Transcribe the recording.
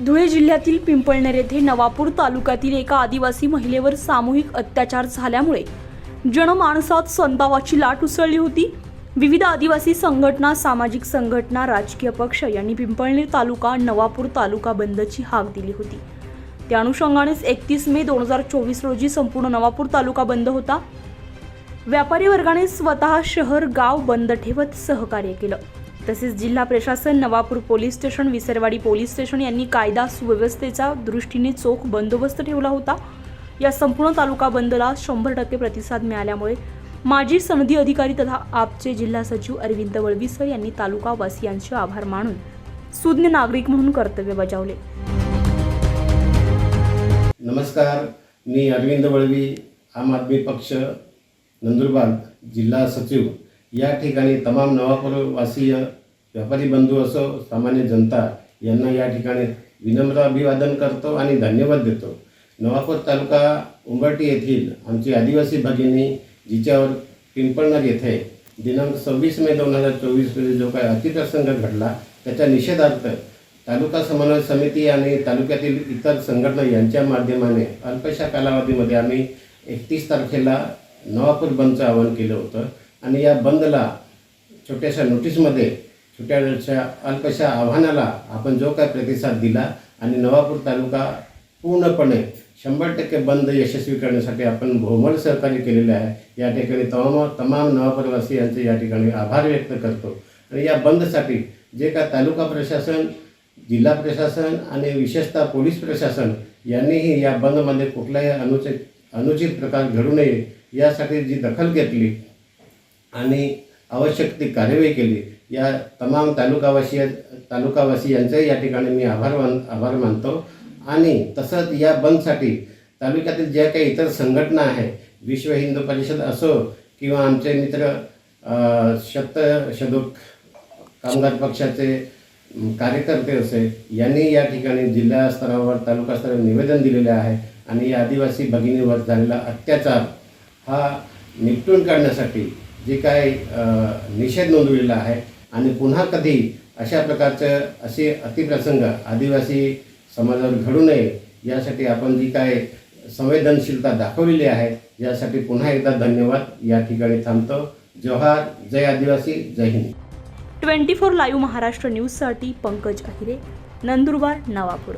धुळे जिल्ह्यातील पिंपळनेर येथे नवापूर तालुक्यातील एका आदिवासी महिलेवर सामूहिक अत्याचार झाल्यामुळे जनमानसात संतापाची लाट उसळली होती। विविध आदिवासी संघटना, सामाजिक संघटना, राजकीय पक्ष यांनी पिंपळनेर तालुका, नवापूर तालुका बंदची हाक दिली होती। त्या अनुषंगानेच 31 मे 2024 रोजी संपूर्ण नवापूर तालुका बंद होता। व्यापारी वर्गाने स्वतः शहर गाव बंद ठेवत सहकार्य केलं। तसेच जिल्हा प्रशासन, Navapur police station, Visarwadi police station यांनी कायदा सुव्यवस्थेच्या दृष्टीने चोख बंदोबस्त ठेवला होता। या संपूर्ण तालुका बंदला 100% प्रतिसाद मिळाल्यामुळे माजी सनदी अधिकारी तथा आपचे जिल्हा सचिव अरविंद वळवीसर यांनी तालुका वासियांचे आभार मानून सुज्ञ नागरिक म्हणून कर्तव्य बजावले। नमस्कार, मी अरविंद वळवी, आम आदमी पक्ष नंदुरबार जिल्हा सचिव। या ठिकाणी तमाम नवापूरवासीय व्यापारी बंधू असो, सामान्य जनता यांना या ठिकाणी विनम्र अभिवादन करतो आणि धन्यवाद देतो। नवापूर तालुका उंबरठी येथील आमची आदिवासी भगिनी जिच्यावर पिंपळनेर येथे दिनांक 26 मे 2024 रोजी जो काही अतिप्रसंग घडला त्याच्या निषेधार्थ तालुका समन्वय समिती आणि तालुक्यातील इतर संघटना यांच्या माध्यमाने अल्पशा कालावधीमध्ये आम्ही 31 तारखेला नवापूर बंदचं आवाहन केलं होतं आणि या बंदला छोट्याशा नोटीसमध्ये अल्पशा आव्हानाला आपण जो काय प्रतिसाद दिला आणि नवापूर तालुका पूर्णपणे 100% बंद यशस्वी करण्यासाठी आपण भोमल सहकार्य केलेले आहे। या ठिकाणी तमाम नवापूरवासियांचे या ठिकाणी आभार व्यक्त करतो आणि या बंदसाठी जे काय तालुका प्रशासन, जिल्हा प्रशासन आणि विशेषतः पोलीस प्रशासन यांनीही या बंदमध्ये कुठलाही अनुचित प्रकार घडू नये यासाठी जी दखल घेतली आणि आवश्यक ती कार्यवाही केली, या तमाम तालुकावासी यांचे या ठिकाणी मी आभार मानतो। आणि तसंच या बंदसाठी तालुक्यातील ज्या काही इतर संघटना आहे, विश्व हिंदू परिषद असो किंवा आमचे मित्र शतशोधक कामगार पक्षाचे कार्यकर्ते असे, यांनी या ठिकाणी जिल्हा स्तरावर, तालुका स्तरावर निवेदन दिलेले आहे आणि या आदिवासी भगिनीवर झालेला अत्याचार हा निपटून काढण्यासाठी जे काय निषेध नोंदवलेला आहे आणि पुन्हा कधी अशा प्रकारचं असे अतिप्रसंग आदिवासी समाजावर घडू नये यासाठी आपण जी काय संवेदनशीलता दाखवलेली आहे यासाठी पुन्हा एकदा धन्यवाद। या ठिकाणी थांबतो। जोहार, जय आदिवासी, जय हिंद। 24 लाईव्ह महाराष्ट्र न्यूजसाठी पंकज अहिरे, नंदुरबार, नवापूर।